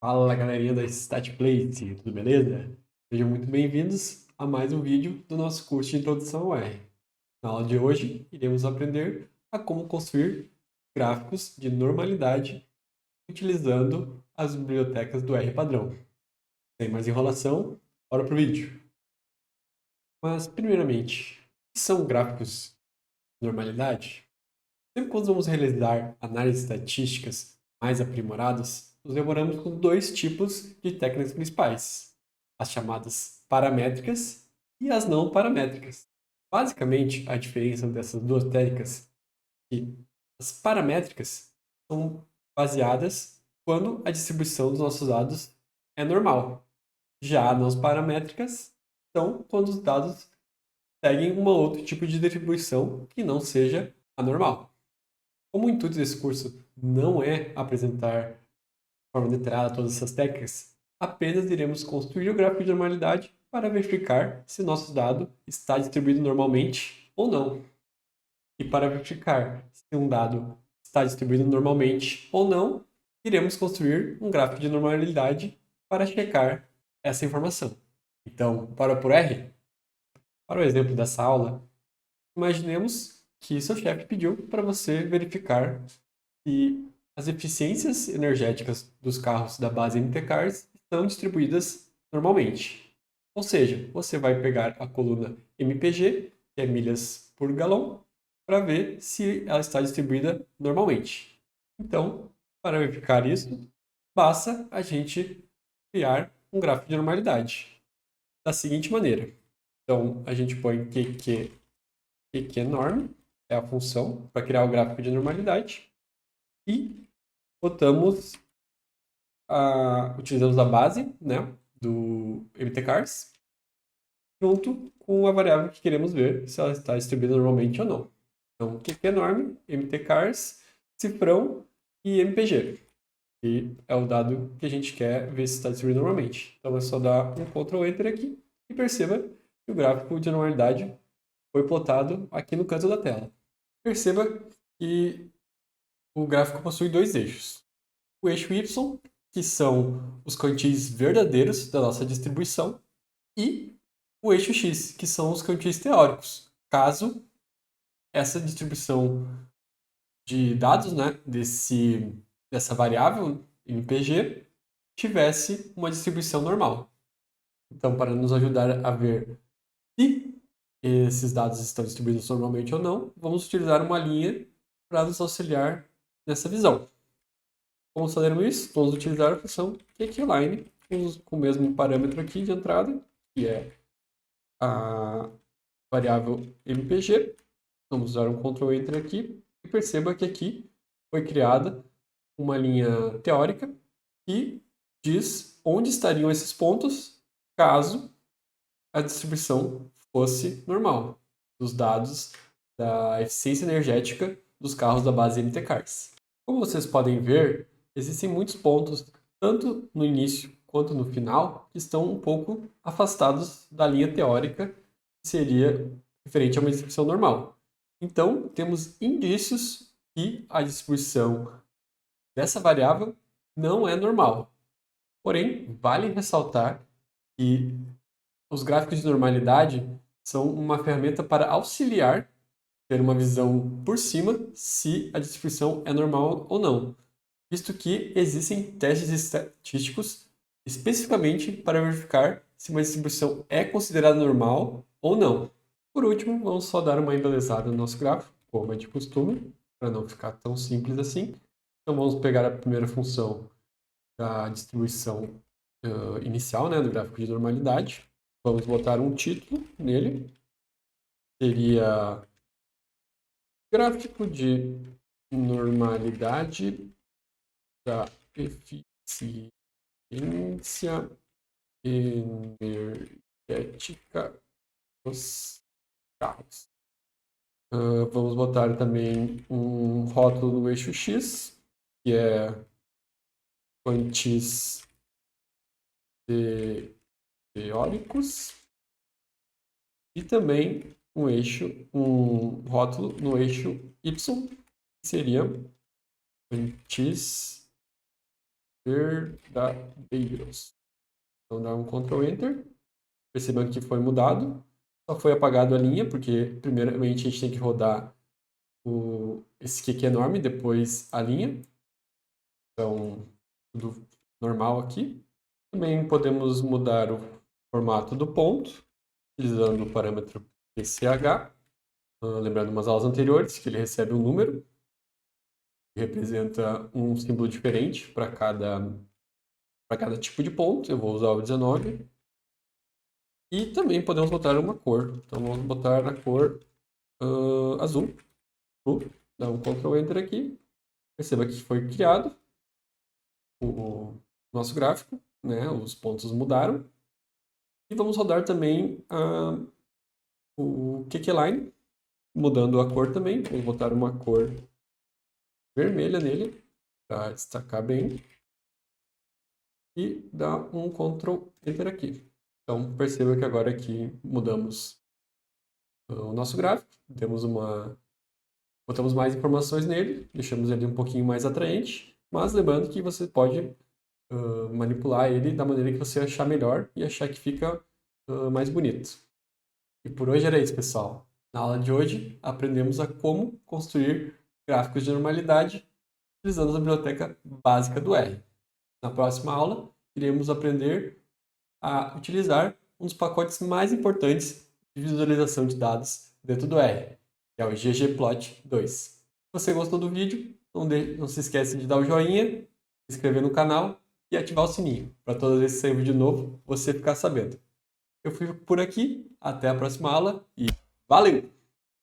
Fala galerinha da StatPlate, tudo beleza? Sejam muito bem-vindos a mais um vídeo do nosso curso de Introdução ao R. Na aula de hoje, iremos aprender a como construir gráficos de normalidade utilizando as bibliotecas do R padrão. Sem mais enrolação, bora pro vídeo. Mas, primeiramente, o que são gráficos de normalidade? Sempre quando vamos realizar análises estatísticas mais aprimoradas, nos deparamos com dois tipos de técnicas principais: as chamadas paramétricas e as não paramétricas. Basicamente, a diferença dessas duas técnicas é que as paramétricas são baseadas quando a distribuição dos nossos dados é normal. Já as não paramétricas são quando os dados seguem um outro tipo de distribuição que não seja a normal. Como o intuito desse curso não é apresentar de forma detalhada todas essas técnicas, apenas iremos construir o gráfico de normalidade para verificar se nosso dado está distribuído normalmente ou não. E para verificar se um dado está distribuído normalmente ou não, iremos construir um gráfico de normalidade para checar essa informação. Então, para por R, para o exemplo dessa aula, imaginemos que seu chefe pediu para você verificar se as eficiências energéticas dos carros da base MT Cars estão distribuídas normalmente. Ou seja, você vai pegar a coluna MPG, que é milhas por galão, para ver se ela está distribuída normalmente. Então, para verificar isso, basta a gente criar um gráfico de normalidade da seguinte maneira. Então, a gente põe QQ norm, é a função para criar o gráfico de normalidade, e botamos utilizamos a base, né, do mtcars, junto com a variável que queremos ver se ela está distribuída normalmente ou não. Então, QQ-norm, mtcars, cifrão e mpg. E é o dado que a gente quer ver se está distribuído normalmente. Então, é só dar um Ctrl Enter aqui e perceba que o gráfico de normalidade foi plotado aqui no canto da tela. Perceba que o gráfico possui dois eixos. O eixo Y, que são os quantis verdadeiros da nossa distribuição, e o eixo X, que são os quantis teóricos, caso essa distribuição de dados, né, dessa variável MPG, tivesse uma distribuição normal. Então, para nos ajudar a ver se esses dados estão distribuídos normalmente ou não, vamos utilizar uma linha para nos auxiliar nessa visão. Como fazermos isso? Vamos utilizar a função QQLine com o mesmo parâmetro aqui de entrada, que é a variável mpg. Vamos usar um Ctrl Enter aqui e perceba que aqui foi criada uma linha teórica que diz onde estariam esses pontos caso a distribuição fosse normal dos dados da eficiência energética dos carros da base MT Cars. Como vocês podem ver, existem muitos pontos, tanto no início quanto no final, que estão um pouco afastados da linha teórica, que seria referente a uma distribuição normal. Então, temos indícios que a distribuição dessa variável não é normal. Porém, vale ressaltar que os gráficos de normalidade são uma ferramenta para auxiliar ter uma visão por cima se a distribuição é normal ou não, visto que existem testes estatísticos especificamente para verificar se uma distribuição é considerada normal ou não. Por último, vamos só dar uma embelezada no nosso gráfico, como é de costume, para não ficar tão simples assim. Então vamos pegar a primeira função da distribuição inicial, né, do gráfico de normalidade. Vamos botar um título nele. Seria gráfico de normalidade da eficiência energética dos carros. Vamos botar também um rótulo no eixo X, que é quantis teóricos, e também um rótulo no eixo Y, que seria quantis verdadeiros. Então dá um Ctrl Enter. Percebendo que foi mudado. Só foi apagado a linha, porque primeiramente a gente tem que rodar esse QQ enorme, depois a linha. Então, tudo normal aqui. Também podemos mudar o formato do ponto, utilizando o parâmetro PCH. Lembrando umas aulas anteriores, que ele recebe um número, que representa um símbolo diferente para cada tipo de ponto. Eu vou usar o 19. E também podemos botar uma cor. Então vamos botar na cor azul. Dá um Ctrl Enter aqui. Perceba que foi criado o nosso gráfico, né? Os pontos mudaram. E vamos rodar também o QQLine, mudando a cor também. Vou botar uma cor vermelha nele, para destacar bem. E dar um Ctrl Enter aqui. Então perceba que agora aqui mudamos o nosso gráfico. Botamos mais informações nele, deixamos ele um pouquinho mais atraente, mas lembrando que você pode manipular ele da maneira que você achar melhor e achar que fica mais bonito. E por hoje era isso, pessoal. Na aula de hoje, aprendemos a como construir gráficos de normalidade utilizando a biblioteca básica do R. Na próxima aula, iremos aprender a utilizar um dos pacotes mais importantes de visualização de dados dentro do R, que é o ggplot 2. Se você gostou do vídeo, não se esqueça de dar o joinha, se inscrever no canal e ativar o sininho, para todas as vezes que sair vídeo novo, você ficar sabendo. Eu fico por aqui, até a próxima aula e valeu!